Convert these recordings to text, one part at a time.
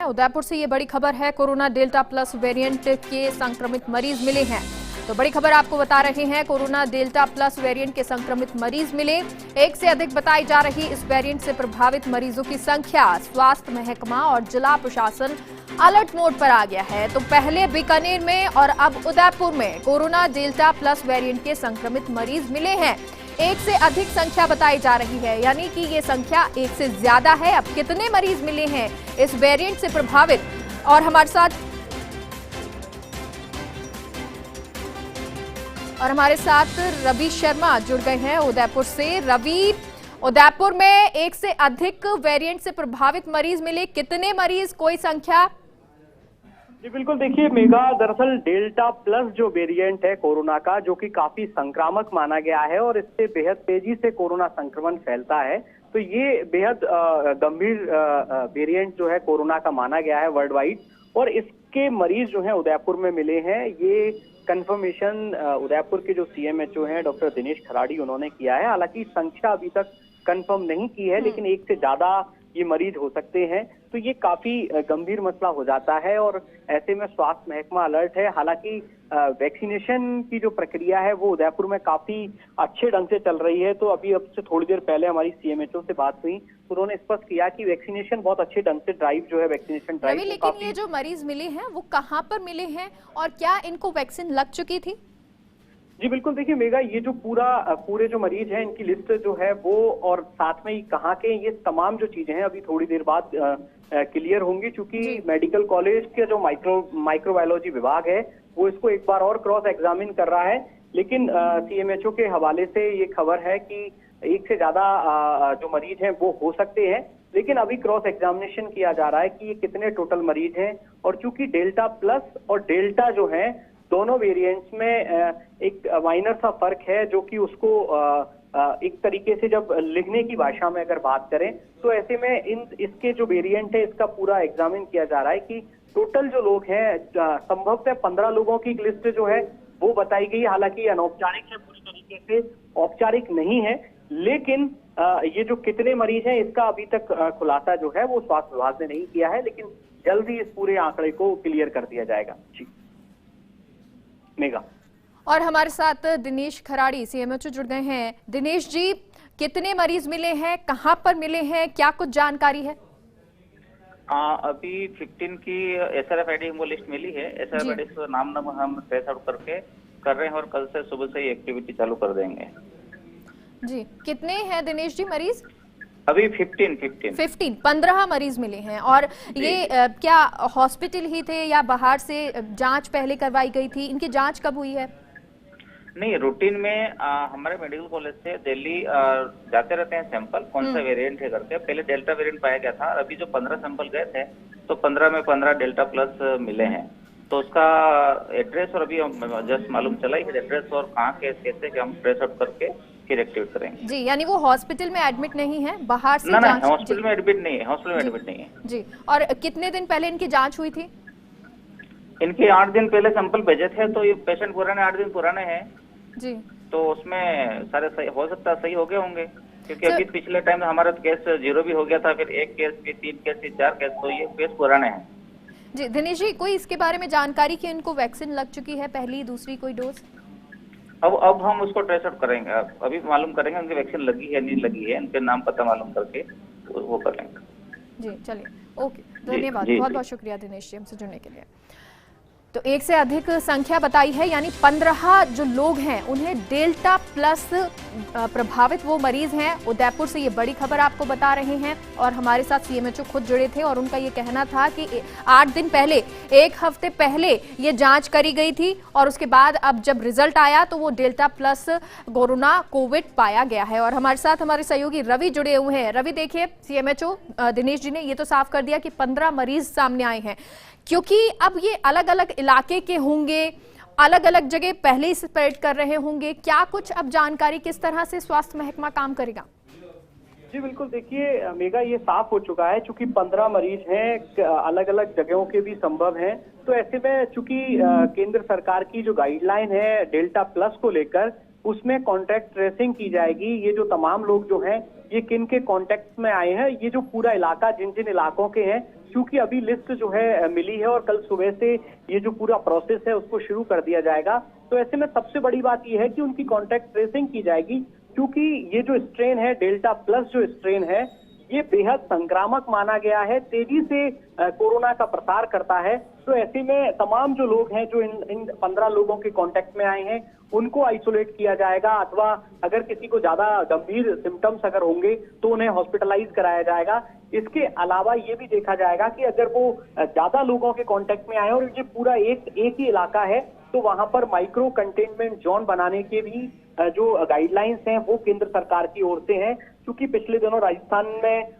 उदयपुर से ये बड़ी खबर है, कोरोना डेल्टा प्लस वेरिएंट के संक्रमित मरीज मिले हैं। तो बड़ी खबर आपको बता रहे हैं, कोरोना डेल्टा प्लस वेरिएंट के संक्रमित मरीज मिले। एक से अधिक बताई जा रही इस वेरिएंट से प्रभावित मरीजों की संख्या, स्वास्थ्य महकमा और जिला प्रशासन अलर्ट मोड पर आ गया है। तो पहले बीकानेर में और अब उदयपुर में कोरोना डेल्टा प्लस वेरिएंट के संक्रमित मरीज मिले हैं। एक से अधिक संख्या बताई जा रही है, यानी कि ये संख्या एक से ज्यादा है। अब कितने मरीज मिले हैं इस वेरिएंट से प्रभावित, और हमारे साथ रवि शर्मा जुड़ गए हैं उदयपुर से। रवि, उदयपुर में एक से अधिक वेरिएंट से प्रभावित मरीज मिले, कितने मरीज, कोई संख्या? जी बिल्कुल, देखिए मेघा, दरअसल डेल्टा प्लस जो वेरिएंट है कोरोना का, जो कि काफी संक्रामक माना गया है और इससे बेहद तेजी से कोरोना संक्रमण फैलता है, तो ये बेहद गंभीर वेरिएंट जो है कोरोना का माना गया है वर्ल्ड वाइड। और इसके मरीज जो हैं उदयपुर में मिले हैं। ये कंफर्मेशन उदयपुर के जो सीएमएचओ हैं डॉक्टर दिनेश खराड़ी, उन्होंने किया है। हालांकि संख्या अभी तक कंफर्म नहीं की है, लेकिन एक से ज्यादा ये मरीज हो सकते हैं, तो ये काफी गंभीर मसला हो जाता है और ऐसे में स्वास्थ्य महकमा अलर्ट है। हालांकि वैक्सीनेशन की जो प्रक्रिया है वो उदयपुर में काफी अच्छे ढंग से चल रही है। तो अब से थोड़ी देर पहले हमारी सीएमएचओ से बात हुई, तो उन्होंने स्पष्ट किया कि वैक्सीनेशन बहुत अच्छे ढंग से ड्राइव जो है वैक्सीनेशन ड्राइव। लेकिन ये जो मरीज मिले हैं वो कहाँ पर मिले हैं और क्या इनको वैक्सीन लग चुकी थी? जी बिल्कुल, देखिए मेघा, ये जो पूरे जो मरीज हैं इनकी लिस्ट जो है वो, और साथ में ही कहाँ के, ये तमाम जो चीजें हैं अभी थोड़ी देर बाद क्लियर होंगी। चूंकि मेडिकल कॉलेज के जो माइक्रोबायोलॉजी विभाग है वो इसको एक बार और क्रॉस एग्जामिन कर रहा है। लेकिन सीएमएचओ के हवाले से ये खबर है कि एक से ज्यादा जो मरीज हैं वो हो सकते हैं, लेकिन अभी क्रॉस एग्जामिनेशन किया जा रहा है कि ये कितने टोटल मरीज हैं। और चूंकि डेल्टा प्लस और डेल्टा जो है दोनों वेरिएंट्स में एक माइनर सा फर्क है, जो कि उसको एक तरीके से जब लिखने की भाषा में अगर बात करें, तो ऐसे में इसके जो वेरिएंट है इसका पूरा एग्जामिन किया जा रहा है कि टोटल जो लोग हैं, संभवतः 15 लोगों की लिस्ट जो है वो बताई गई। हालांकि अनौपचारिक है, पूरी तरीके से औपचारिक नहीं है, लेकिन ये जो कितने मरीज हैं इसका अभी तक खुलासा जो है वो स्वास्थ्य विभाग ने नहीं किया है, लेकिन जल्द ही इस पूरे आंकड़े को क्लियर कर दिया जाएगा। जी मेघा, और हमारे साथ दिनेश खराड़ी सीएमएचओ जुड़ गए हैं। दिनेश जी, कितने मरीज मिले हैं, कहां पर मिले हैं, क्या कुछ जानकारी है? अभी 15 की SRFID हमको लिस्ट मिली है। SRFID का नाम हम ट्रेस आउट करके कर रहे हैं और कल से सुबह से ही एक्टिविटी चालू कर देंगे। जी, कितने हैं दिनेश जी मरीज? अभी 15 मरीज मिले हैं। और ये क्या हॉस्पिटल ही थे या बाहर से जांच पहले करवाई गई थी? इनकी जांच कब हुई है? नहीं, रूटीन में हमारे मेडिकल कॉलेज से दिल्ली जाते रहते हैं सैंपल, कौन सा वेरिएंट है करके। पहले डेल्टा वेरिएंट पाया गया था, अभी जो 15 सैंपल गए थे तो 15 में 15 डेल्टा प्लस मिले हैं। तो उसका एड्रेस और अभी जस्ट मालूम चला ही एड्रेस और कहाँ के कैसे हम ट्रेस आउट करके फिर एक्टिवेट करेंगे। जी, यानी वो हॉस्पिटल में एडमिट नहीं है, बाहर से? ना, हॉस्पिटल में एडमिट नहीं है, हॉस्पिटल में एडमिट नहीं है। जी, और कितने दिन पहले इनकी जांच हुई थी? इनके 8 दिन पहले सैंपल भेजे थे, तो ये पेशेंट पुराने 8 दिन पुराने हैं जी, तो उसमें सारे सही हो सकता है, सही हो गए होंगे। क्योंकि अभी पिछले टाइम हमारा केस 0 भी हो गया था, फिर 1 केस, फिर 3 केस, फिर 4 केस, तो ये केस पुराने हैं। जी दिनेश जी, कोई इसके बारे में जानकारी कि इनको वैक्सीन लग चुकी है, पहली दूसरी कोई डोज? अब हम उसको ट्रेस आउट करेंगे, अभी मालूम करेंगे उनकी वैक्सीन लगी है नहीं लगी है, उनके नाम पता मालूम करके वो कर लेंगे। जी चलिए, ओके, धन्यवाद, बहुत बहुत शुक्रिया दिनेश जी हमसे जुड़ने के लिए। तो एक से अधिक संख्या बताई है, यानी 15 जो लोग हैं उन्हें डेल्टा प्लस प्रभावित वो मरीज हैं। उदयपुर से ये बड़ी खबर आपको बता रहे हैं और हमारे साथ सीएमएचओ खुद जुड़े थे और उनका ये कहना था कि 8 दिन पहले, 1 हफ्ते पहले ये जांच करी गई थी और उसके बाद अब जब रिजल्ट आया तो वो डेल्टा प्लस कोरोना कोविड पाया गया है। और हमारे साथ हमारे सहयोगी रवि जुड़े हुए हैं। रवि, देखिए, सीएमएचओ दिनेश जी ने ये तो साफ कर दिया कि 15 मरीज सामने आए हैं, क्योंकि अब ये अलग अलग इलाके के होंगे, अलग अलग जगह पहले ही स्प्रेड कर रहे होंगे, क्या कुछ अब जानकारी, किस तरह से स्वास्थ्य महकमा काम करेगा? जी बिल्कुल, देखिए मेघा, ये साफ हो चुका है चूंकि 15 मरीज हैं, अलग अलग जगहों के भी संभव हैं। तो ऐसे में चूंकि केंद्र सरकार की जो गाइडलाइन है डेल्टा प्लस को लेकर, उसमें कॉन्टैक्ट ट्रेसिंग की जाएगी। ये जो तमाम लोग जो हैं ये किन के कॉन्टैक्ट में आए हैं, ये जो पूरा इलाका, जिन जिन इलाकों के हैं, चूंकि अभी लिस्ट जो है मिली है और कल सुबह से ये जो पूरा प्रोसेस है उसको शुरू कर दिया जाएगा, तो ऐसे में सबसे बड़ी बात ये है कि उनकी कॉन्टैक्ट ट्रेसिंग की जाएगी, क्योंकि ये जो स्ट्रेन है डेल्टा प्लस जो स्ट्रेन है ये बेहद संक्रामक माना गया है, तेजी से कोरोना का प्रसार करता है। तो ऐसे में तमाम जो लोग हैं जो इन 15 लोगों के कांटेक्ट में आए हैं उनको आइसोलेट किया जाएगा, अथवा अगर किसी को ज्यादा गंभीर सिम्टम्स अगर होंगे तो उन्हें हॉस्पिटलाइज कराया जाएगा। इसके अलावा ये भी देखा जाएगा कि अगर वो ज्यादा लोगों के कांटेक्ट में आए और ये पूरा एक ही इलाका है तो वहां पर माइक्रो कंटेनमेंट जोन बनाने के भी जो गाइडलाइंस हैं वो केंद्र सरकार की ओर से हैं, क्योंकि पिछले दिनों राजस्थान में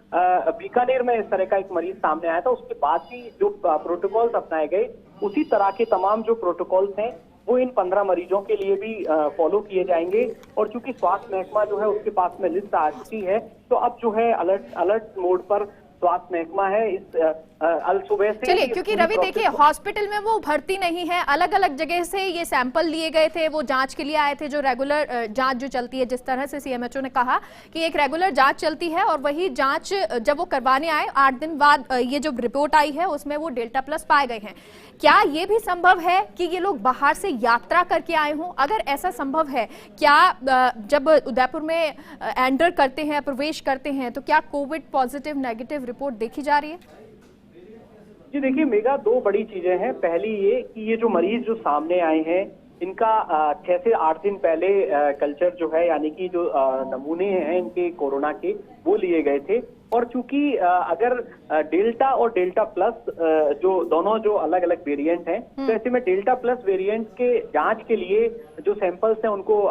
बीकानेर में इस तरह का एक मरीज सामने आया था, उसके बाद ही जो प्रोटोकॉल्स अपनाए गए उसी तरह के तमाम जो प्रोटोकॉल्स हैं वो इन 15 मरीजों के लिए भी फॉलो किए जाएंगे। और चूंकि स्वास्थ्य महकमा जो है उसके पास में लिस्ट आ चुकी है, तो अब जो है अलर्ट मोड पर स्वास्थ्य महकमा है इस अल सुबह से। चलिए, क्योंकि रवि देखिए हॉस्पिटल में वो भर्ती नहीं है, अलग अलग जगह से ये सैंपल लिए गए थे, वो जांच के लिए आए थे, जो रेगुलर जांच जो चलती है, जिस तरह से सीएमएचओ ने कहा कि एक रेगुलर जांच चलती है और वही जांच जब वो करवाने आए 8 दिन बाद ये जो रिपोर्ट आई है उसमें वो डेल्टा प्लस पाए गए हैं। क्या ये भी संभव है कि ये लोग बाहर से यात्रा करके आए हों? अगर ऐसा संभव है, क्या जब उदयपुर में एंटर करते हैं, प्रवेश करते हैं, तो क्या कोविड पॉजिटिव नेगेटिव रिपोर्ट देखी जा रही है? जी देखिए मेगा, दो बड़ी चीजें हैं। पहली ये कि ये जो मरीज जो सामने आए हैं इनका 6 से 8 दिन पहले कल्चर जो है, यानी कि जो नमूने हैं इनके कोरोना के, वो लिए गए थे। और चूंकि अगर डेल्टा और डेल्टा प्लस जो दोनों जो अलग अलग वेरिएंट हैं, तो ऐसे में डेल्टा प्लस वेरिएंट के जांच के लिए जो सैंपल्स हैं उनको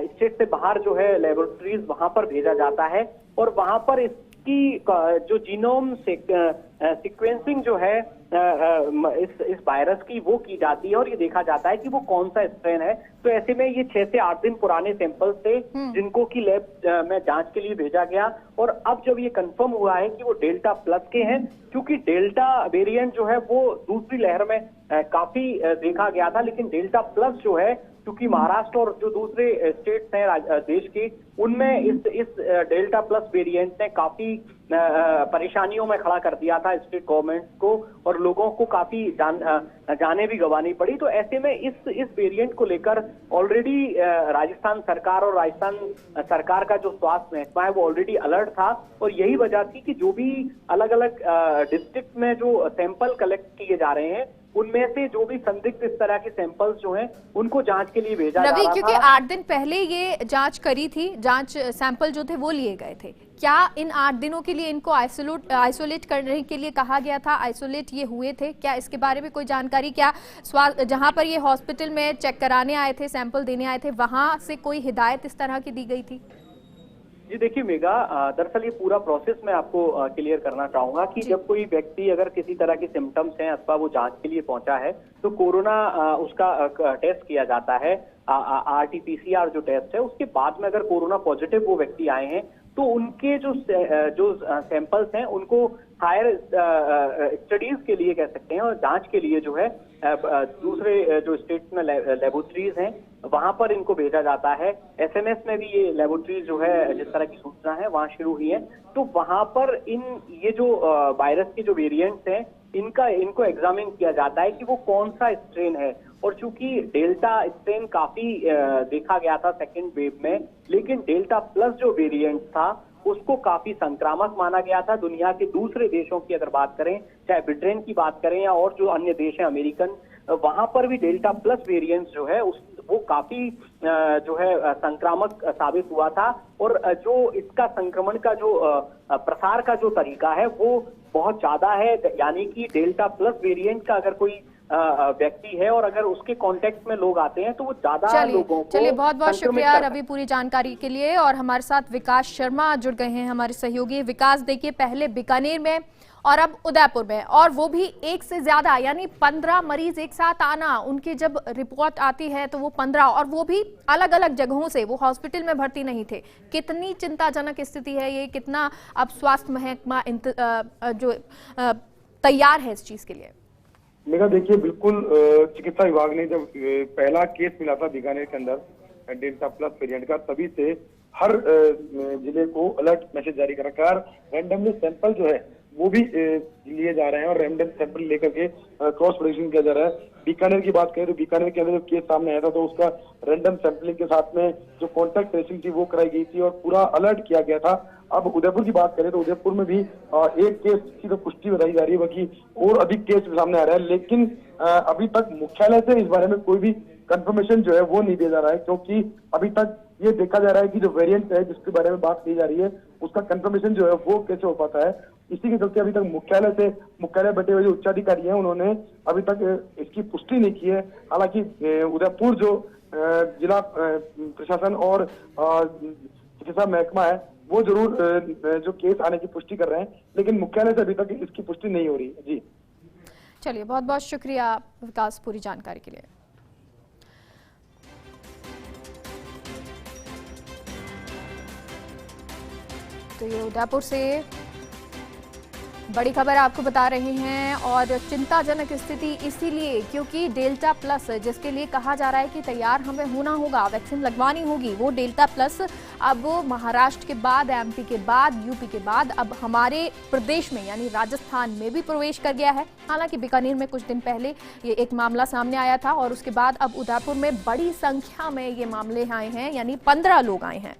स्टेट से बाहर जो है लेबोरेटरीज वहां पर भेजा जाता है और वहां पर इसकी जो जीनोम सीक्वेंसिंग जो है इस वायरस की वो की जाती है और ये देखा जाता है कि वो कौन सा स्ट्रेन है। तो ऐसे में ये 6 से 8 दिन पुराने सैंपल्स थे जिनको की लैब में जांच के लिए भेजा गया, और अब जब ये कंफर्म हुआ है कि वो डेल्टा प्लस के हैं, क्योंकि डेल्टा वेरिएंट जो है वो दूसरी लहर में काफी देखा गया था, लेकिन डेल्टा प्लस जो है क्योंकि महाराष्ट्र और जो दूसरे स्टेट्स हैं देश के, उनमें इस डेल्टा प्लस वेरिएंट ने काफी परेशानियों में खड़ा कर दिया था स्टेट गवर्नमेंट को, और लोगों को काफी जाने भी गंवानी पड़ी। तो ऐसे में इस वेरिएंट को लेकर ऑलरेडी राजस्थान सरकार और राजस्थान सरकार का जो स्वास्थ्य महकमा है वो ऑलरेडी अलर्ट था, और यही वजह थी कि जो भी अलग अलग डिस्ट्रिक्ट में जो सैंपल कलेक्ट किए जा रहे हैं उनमें से जो भी संदिग्ध इस तरह के सैंपल्स जो हैं उनको जांच के लिए भेजा जा रहा था। क्योंकि 8 दिन पहले ये जांच करी थी, जांच सैंपल जो थे वो लिए गए थे, क्या इन 8 दिनों के लिए इनको आइसोलेट करने के लिए कहा गया था? आइसोलेट ये हुए थे क्या? इसके बारे में कोई जानकारी? क्या जहां पर ये हॉस्पिटल में चेक कराने आए थे, सैंपल देने आए थे, वहां से कोई हिदायत इस तरह की दी गई थी? जी देखिए मेगा, दरअसल ये पूरा प्रोसेस मैं आपको क्लियर करना चाहूंगा कि जब कोई व्यक्ति अगर किसी तरह के सिम्टम्स हैं अथवा वो जांच के लिए पहुंचा है तो कोरोना उसका टेस्ट किया जाता है, RT-PCR जो टेस्ट है, उसके बाद में अगर कोरोना पॉजिटिव वो व्यक्ति आए हैं तो उनके जो सैंपल्स हैं उनको हायर स्टडीज के लिए कह सकते हैं और जांच के लिए जो है दूसरे जो स्टेट्स में लेबोरेटरीज हैं वहां पर इनको भेजा जाता है। SMS में भी ये लेबोरेटरीज जो है जिस तरह की सूचना है वहां शुरू हुई है, तो वहां पर ये जो वायरस के जो वेरिएंट्स हैं इनको एग्जामिन किया जाता है कि वो कौन सा स्ट्रेन है। और चूंकि डेल्टा स्ट्रेन काफी देखा गया था सेकेंड वेव में, लेकिन डेल्टा प्लस जो वेरिएंट था उसको काफी संक्रामक माना गया था। दुनिया के दूसरे देशों की अगर बात करें, चाहे ब्रिटेन की बात करें या और जो अन्य देश हैं अमेरिकन, वहां पर भी डेल्टा प्लस वेरिएंट जो है वो काफी जो है संक्रामक साबित हुआ था, और जो इसका संक्रमण का जो प्रसार का जो तरीका है वो बहुत ज्यादा है। यानी कि डेल्टा प्लस वेरिएंट का अगर कोई व्यक्ति है और अगर उसके कांटेक्ट में लोग आते हैं तो वो ज्यादा लोगों को। चलिए, बहुत बहुत शुक्रिया रवि पूरी जानकारी के लिए। और हमारे साथ विकास शर्मा जुड़ गए हैं, हमारे सहयोगी। विकास, देखिए पहले बीकानेर में और अब उदयपुर में, और वो भी एक से ज्यादा, यानी 15 मरीज एक साथ आना, उनकी जब रिपोर्ट आती है तो वो 15, और वो भी अलग अलग जगहों से, वो हॉस्पिटल में भर्ती नहीं थे। कितनी चिंताजनक स्थिति है ये, कितना अब स्वास्थ्य महकमा जो तैयार है इस चीज के लिए? मेरा देखिए, बिल्कुल चिकित्सा विभाग ने जब पहला केस मिला था बीकानेर के अंदर डेल्टा प्लस वेरिएंट का, तभी से हर जिले को अलर्ट मैसेज जारी कर रखा है। रैंडमली सैंपल जो है वो भी लिए जा रहे हैं और रैंडम सैंपल लेकर के क्रॉस प्रोडक्शन किया जा रहा है। बीकानेर की बात करें तो बीकानेर के अंदर जब केस सामने आया था तो उसका रैंडम सैंपलिंग के साथ में जो कॉन्टैक्ट ट्रेसिंग थी वो कराई गई थी और पूरा अलर्ट किया गया था। अब उदयपुर की बात करें तो उदयपुर में भी एक केस की तो पुष्टि बताई जा रही है, बाकी और अधिक केस सामने आ रहा है, लेकिन अभी तक मुख्यालय से इस बारे में कोई भी कंफर्मेशन जो है वो नहीं दिया जा रहा है, क्योंकि अभी तक ये देखा जा रहा है कि जो वेरिएंट है जिसके बारे में बात की जा रही है उसका कंफर्मेशन जो है वो कैसे हो पाता है। इसी के चलते अभी तक मुख्यालय बैठे हुए जो उच्चाधिकारी हैं उन्होंने अभी तक इसकी पुष्टि नहीं की है। हालांकि उदयपुर जो जिला प्रशासन और चिकित्सा महकमा है वो जरूर जो केस आने की पुष्टि कर रहे हैं, लेकिन मुख्यालय से अभी तक इसकी पुष्टि नहीं हो रही है। जी चलिए, बहुत बहुत शुक्रिया विकास पूरी जानकारी के लिए। तो ये उदयपुर से बड़ी खबर आपको बता रहे हैं और चिंताजनक स्थिति इसीलिए क्योंकि डेल्टा प्लस जिसके लिए कहा जा रहा है कि तैयार हमें होना होगा, वैक्सीन लगवानी होगी, वो डेल्टा प्लस अब महाराष्ट्र के बाद, एमपी के बाद, यूपी के बाद अब हमारे प्रदेश में यानी राजस्थान में भी प्रवेश कर गया है। हालांकि बीकानेर में कुछ दिन पहले ये एक मामला सामने आया था और उसके बाद अब उदयपुर में बड़ी संख्या में ये मामले आए हैं, यानी 15 लोग आए हैं।